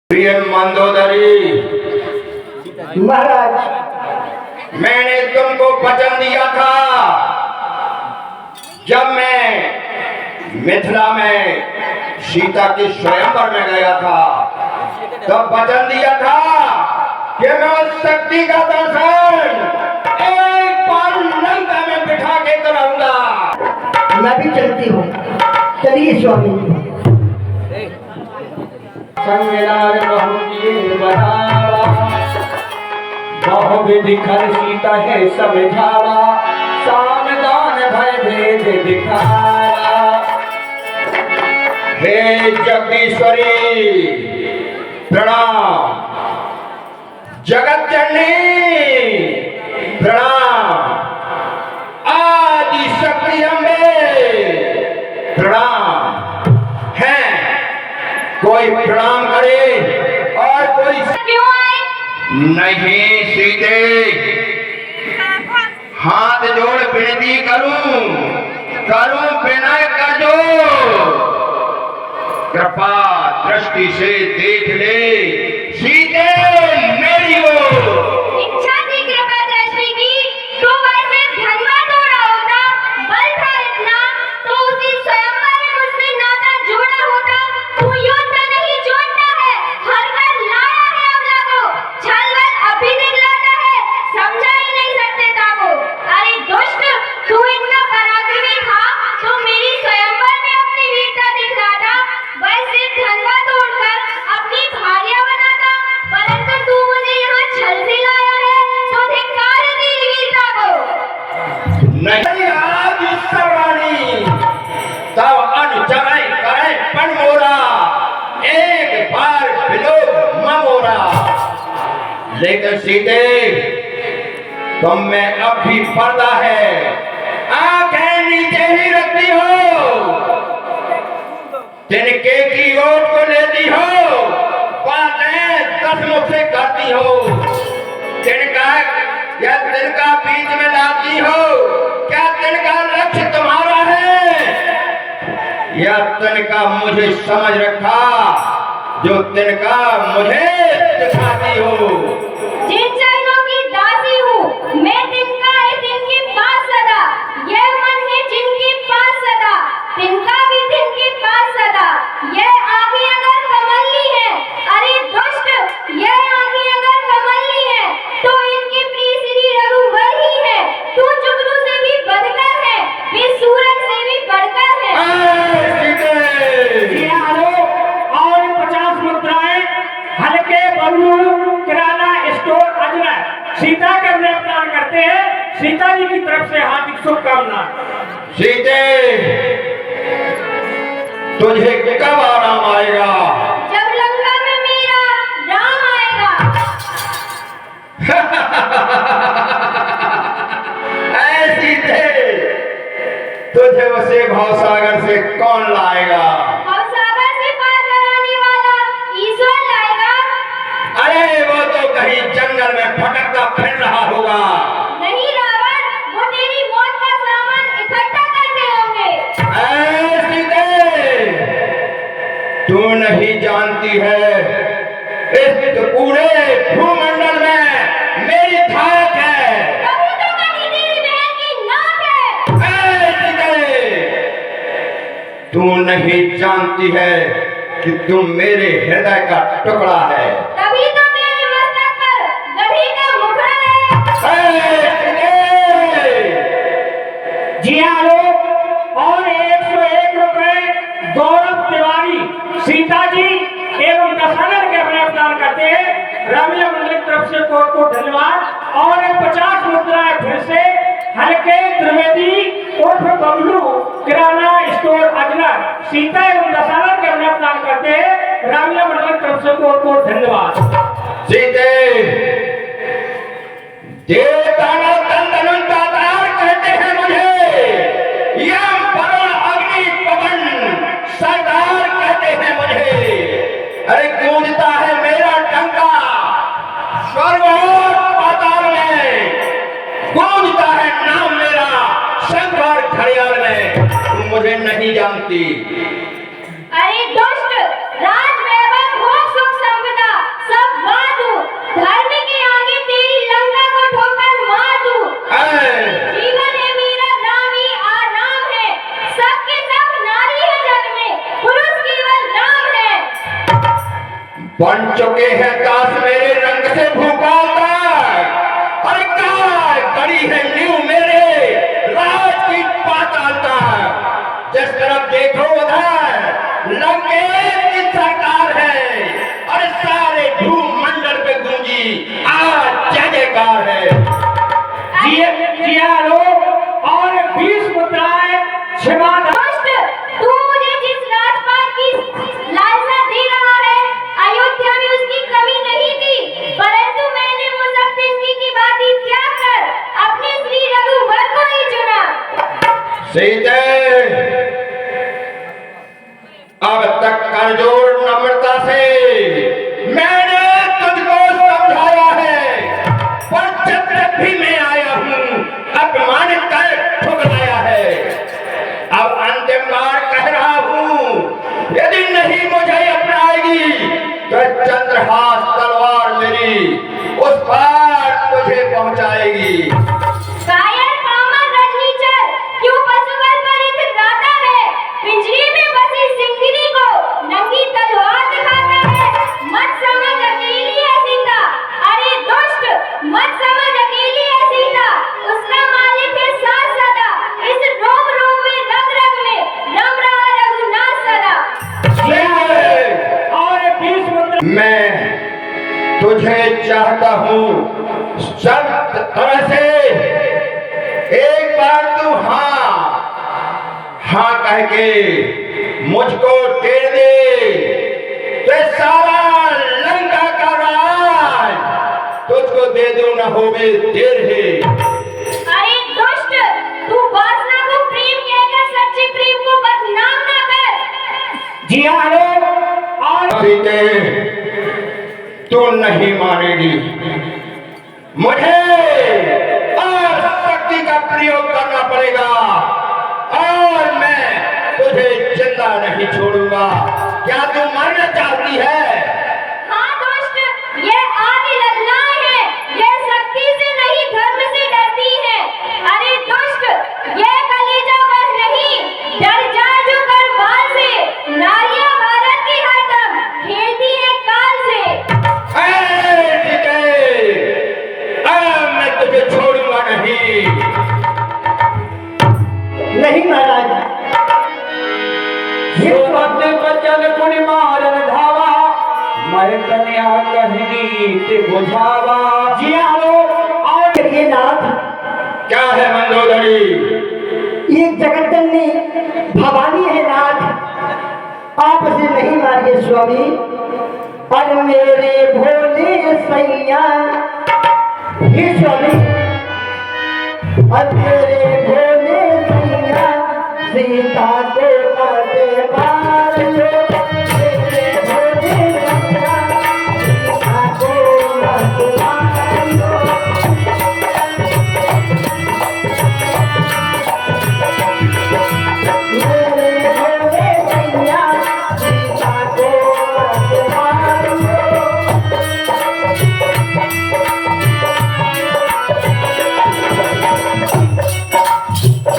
प्रिय मंदोदरी, महाराज, मैंने तुमको वचन दिया था जब मैं मिथिला में सीता के स्वयंवर में गया था, तब वचन दिया था कि मैं उस शक्ति का दर्शन एक बार लंका में बिठा के कराऊंगा। मैं भी चलती हूँ। चलिए स्वामी। संगलार बहु किए बढ़ावा, बहुविधि खर सीता है समझावा, सामदान भय भेद दिखावा। हे जगदीश्वरी प्रणाम, जगत जननी प्रणाम, आदि शक्ति अम्बे प्रणाम। है कोई प्रणाम करे और कोई क्यों आए? नहीं सीते, हाथ जोड़ विनती करूं विनय कर जो, कृपा दृष्टि से देख ले सीते मेरी ओर। इच्छा थी कृपा दृष्टि की, तो वैसे धनवा तोड़ा होता, बल था इतना तो उसी स्वयंवर में मुझसे नाता जोड़ा होता। तू युद्ध नहीं जोड़ता है, हर कर लाया है अबला को, छल बल अभी दिखलाता है, समझा ही नहीं सकते ताको। अरे दुष्ट, तू इतना पराक्रमी था तो मेरी स्वयंवर में अपनी वीरता दिखलाता, वैसे धनवा तोड़कर अपनी भार्या बनाता, परंतु तू मुझे यहाँ छल से लाया है तो धिक्कार है तेरी वीरता को। नहीं आज सवारी तब अनुचराई करे पण मोरा, एक बार विलोक ममोरा। लेकिन सीते तुम में अब भी पर्दा है, आंखें नीचे ही रखती हो, तिनके की ओट को लेती हो, बातें दस मुख से करती हो, तिनका या तिनका बीच में लाती हो। क्या तिनका लक्ष्य तुम्हारा है या तिनका मुझे समझ रखा जो तिनका मुझे दिखाती हो? जिन चरणों की दासी हूँ मैं, तिनका है तिनके पास सदा, यह मन है जिनके पास सदा, तिनका भी तिनके पास सदा। यह आंखें अगर कमली है, अरे दुष्ट, यह आंखें अगर कमली है तो इनके प्रिय श्री रघुवर ही है। तू जुगनू से भी बढ़कर है, वे सूरज से भी बढ़कर है। ये आलो और 50 मुद्राएं हल्के बबलू किराना स्टोर अजनर सीता का गिरफ्तार करते हैं। सीता जी की तरफ से हार्दिक शुभकामना। सीते तुझे कब आराम आएगा? जब लंका में मेरा राम आएगा। ऐसी थे तुझे उसे भवसागर से कौन लाएगा? भवसागर से पार कराने वाला ईश्वर लाएगा। अरे वो तो कहीं जंगल में भटकता फिर रहा होगा। नहीं रावण, वो तेरी मौत का सामान इकट्ठा करते होंगे। ऐसी थे तू नहीं जानती है इस पूरे भूमंडल में मेरी धाक है। तभी तो कहीं तेरी बहन की नाक है। ऐसी थे तू नहीं जानती है कि तुम मेरे हृदय का टुकड़ा है। तभी तो मेरे मस्तक पर गधी का मुखड़ा है। जी आलो और 101 रुपए गौरव तिवारी सीता जी एवं दशरथ के गिरफ्तार करते हैं। रमिया मंडल की तरफ से कोर्ट को धन्यवाद। और 50 मुद्राएं फिर से हल्के त्रिवेदी उर्फ बबलू किराना स्टोर अजनर सीता एवं दशरथ के गिरफ्तार करते हैं। रमिया मंडल की तरफ से कोर्ट को धन्यवाद। सीते देवताना तंदन दातार कहते हैं मुझे, यम वरुण अग्नि पवन सरदार कहते हैं मुझे। अरे गूंजता है मेरा डंका स्वर्ग और पाताल में, गूंजता है नाम मेरा शंख और घड़ियाल में। तुम मुझे नहीं जानती। अरे दुष्ट, राज वैभव भोग सुख संपदा बन चुके हैं काश मेरे रंग से भूपाल तक। अरे काय कड़ी है न्यू मेरे राज की पाताल तक। जिस तरफ देखो उधर लंकेश की सरकार है। अरे सारे भूमंडल पे गूंजी आज जय जयकार है। जिया लो और 20 मुद्राएं क्षमा दुष्ट, तू मुझे जिस राजपाट की लालसा दे रहा है, अयोध्या में उसकी कमी नहीं थी, परंतु मैंने मुजफ्फरनगी की बातें त्याग कर अपने श्री रघुवर को ही चुना। सीते, अब तक करजोड़ नम्रता से मैंने तुझको समझाया है, पर जब जब भी मैं आया हूं अपमानित कर ठुकराया है। अब अंतिम बार कह रहा हूं, यदि नहीं मुझे अपनाएगी तो चंद्रहास तलवार मेरी उस पार तुझे पहुंचाएगी। कायर पामर रजनीचर, क्यों पशुबल पर इतराता है? पिंजरे में बसी सिंहनी को नंगी तलवार दिखाता है। मत समझ अकेली है सीता। अरे दुष्ट, मत समझ अकेली है सीता। उसका मालिक है साथ सदा। इस रोम रोम में रग रग में रम रहा रघुनाथ सदा। और 20 मुद्रा मैं तुझे चाहता हूं सब तरह से। एक बार तू हाँ कह के मुझको टेर दे तो सारा लंका का राज तुझको दे दूं, न होवे देर है। अरे दुष्ट, तू वासना को प्रेम कहकर सच्चे प्रेम को बदनाम ना कर। जिया लो और सीते, तू नहीं मानेगी। मुझे और शक्ति का प्रयोग करना पड़ेगा और मैं तुझे जिंदा नहीं छोड़ूंगा। क्या तू मरना चाहती है? हाँ दुष्ट, ये आदि लल्लाएं हैं। ये शक्ति से नहीं धर्म से डरती है। अरे दुष्ट, ये कलेजा वह नहीं डर जाए जो करवाल से। नारियां भारत की हरदम खेलती है काल से। मैं तुझे छोड़ूंगा नहीं। नहीं महाराज, ये सोबत बचन कुन मारन धावा, मैं कन्या कहनी ते बुझावा। जिया लो और ये नाथ, क्या है मंदोदरी? ये जगतजननी भवानी है नाथ, आप इसे नहीं मारिए स्वामी। और मेरे भोले सैया, ये स्वामी, और मेरे भोले सैया सीता को काटे मार लो। मेरे भोले सैया सीता को काटे मार लो। मेरे भोले सैया सीता को काटे मार लो।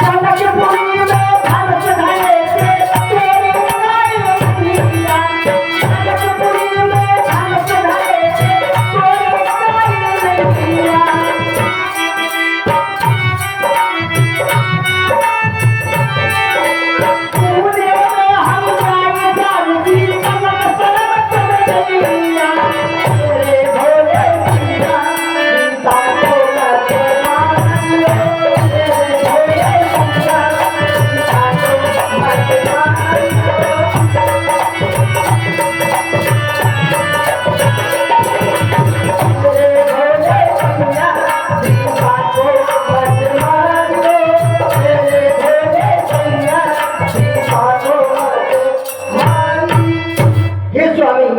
जनकपुरी में धनुष धरे थे तेरे गाये सिया। जनकपुरी में धनुष धरे थे तेरे गाये सिया। तूने हम गाये जानती कमल सनक चलिया। तेरे भोले सैया सीता को काटे मार लो। तेरे भोले सैया सीता को काटे मार लो। तेरे भोले सैया सीता को काटे मार लो। तेरे भोले सैया सीता को काटे मार लो। हे स्वामी,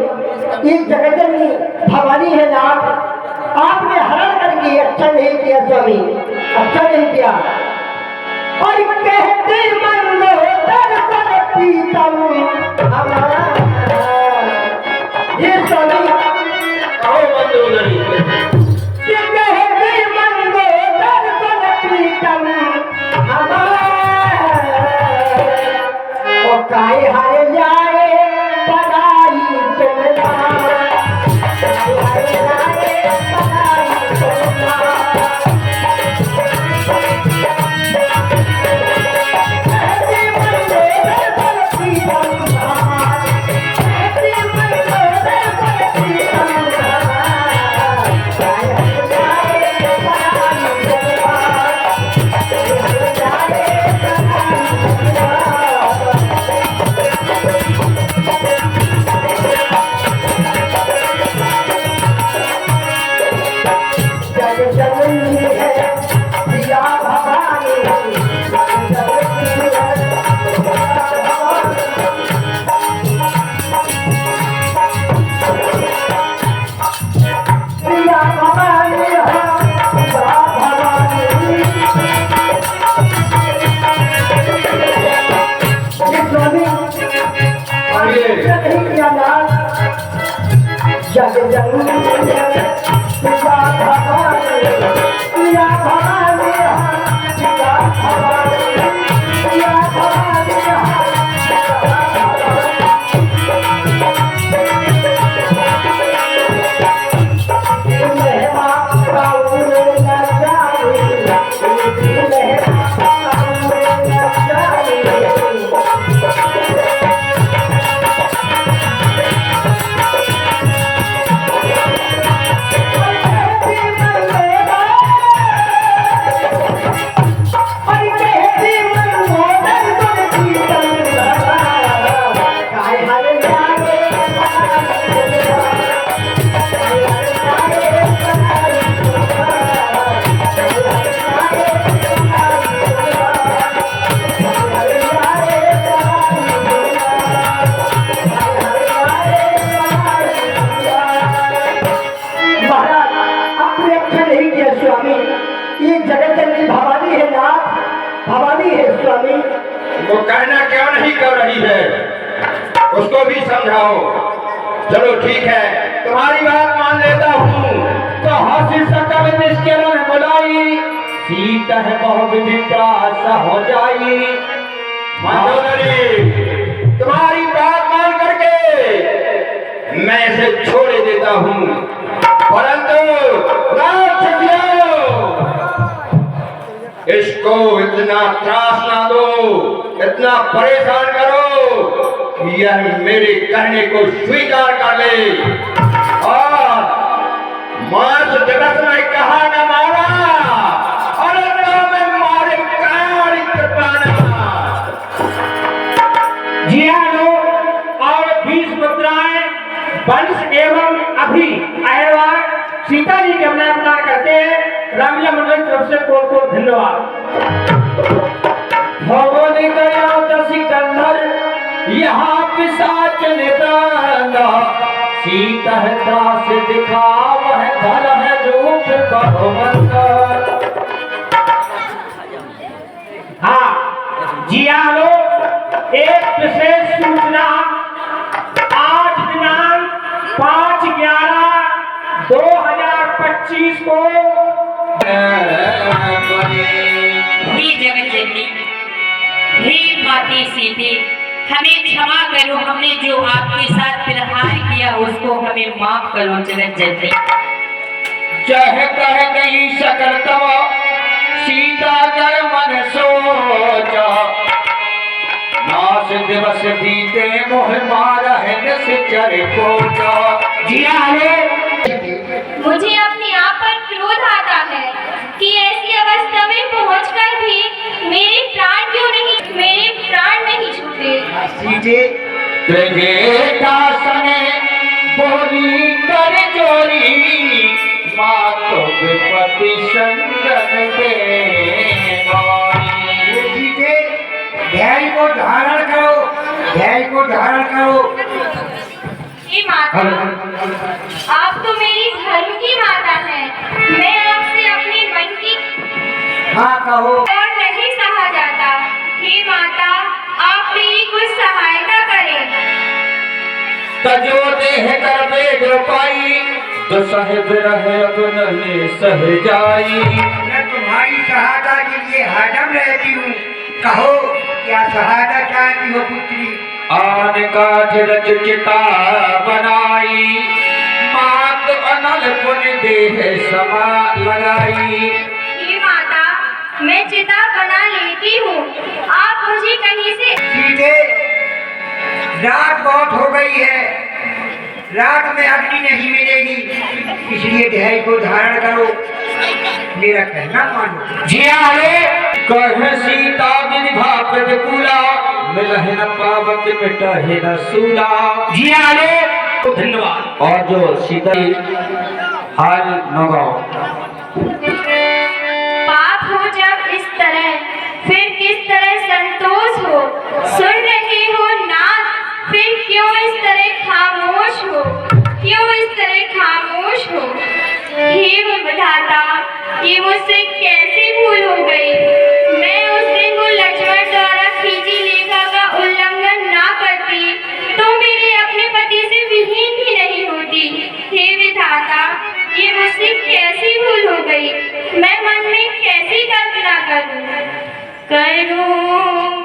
ये जगतजननी भवानी है नाथ, आपने हरण करके अच्छा नहीं किया स्वामी, अच्छा नहीं किया। और कहते मंदोदर पर प्रीतम हमारा, ये स्वामी आओ मंदोदरी। ये कहते मंदोदर पर प्रीतम हमारा। और काय हारे जाए पराई तुम जग जंगी पिता भवानी पिया भवानी पिता भवानी पिया भवानी महिमा गाऊं न जाए महिमा गाऊं न जाए वो कहना क्यों नहीं कर रही है, उसको भी समझाओ। चलो ठीक है, तुम्हारी बात मान लेता हूँ। तो हंसी सकल निष्किल बुलाई सीत है बहुविधि त्रास हो जाई। मंदोदरी, तुम्हारी बात मान करके मैं इसे छोड़ देता हूँ, परंतु राज इसको इतना त्रास ना दो, इतना परेशान करो कि यह मेरे कहने को स्वीकार कर ले। और मांस दिवस में कहा न मारा और में मारे कारी कृपाना। जी हाँ, और 20 मुद्राएं वंश एवं अभी अहवार सीता जी के अपने अवतार करते हैं। रामलीला मंडल की तरफ से कोट धन्यवाद। भगवान गया सिकंदर यहाँ पिशाच निदाना सीता है त्रास दिखाव है धर है रूप भगवंतर। हाँ जी आलो, एक विशेष सूचना। आज दिनांक 5/11/2025 को हे जगत जननी, हे माते सीते, हमें क्षमा करो। हमने जो आपके साथ व्यवहार किया उसको हमें माफ करो जगत जननी। चाहे कह नहीं सकल तब सीता कर मन सोचा नास दिवस बीते मोह मारा है निश्चर कोचा। जी मुझे अपने आप पर क्रोध आता है कि ऐसी अवस्था में पहुंचकर भी मेरे प्राण नहीं छूटे। तुझे दासने बोली कर जोरी माँ तो विपत्ति संगन पे धैर्य को धारण करो, धैर्य को धारण करो। हे माता, आप तो मेरी धर्म की माता हैं। मैं आपसे अपने मन की हाँ कहो। और नहीं सहा जाता। हे माता, आप मेरी कुछ सहायता करें। तजो देह कर बेग पाई तो साहिब रहे अब नहीं सह जाई। मैं तुम्हारी सहायता के लिए हरदम रहती हूँ। कहो क्या सहायता चाहती हो पुत्री? आन काठ रच चिता बनाई मात अनल पुन देह समा लगाई। हे माता, मैं चिता बना लेती हूँ। आप मुझे कहीं से सीधे रात बहुत हो गई है, रात में अग्नि नहीं मिलेगी, इसलिए धैर्य को धारण करो, मेरा कहना मानो। कह सीता विधा प्रतिकूला मिलहि न पावक मिटहि न सूला। धन्यवाद। और जो सीता हाल नगाओ। पाप हो जब इस तरह, फिर किस तरह संतोष हो। सुन रहे हो नाथ, फिर क्यों इस तरह खामोश हो, क्यों इस तरह खामोश हो। हे विधाता, ये मुझसे कैसी भूल हो गई। मैं उस दिन वो लक्ष्मण द्वारा खींची लेखा का उल्लंघन ना करती तो मेरे अपने पति से विहीन भी नहीं होती। ये मुझसे कैसी भूल हो गई। मैं मन में कैसी कल्पना करूं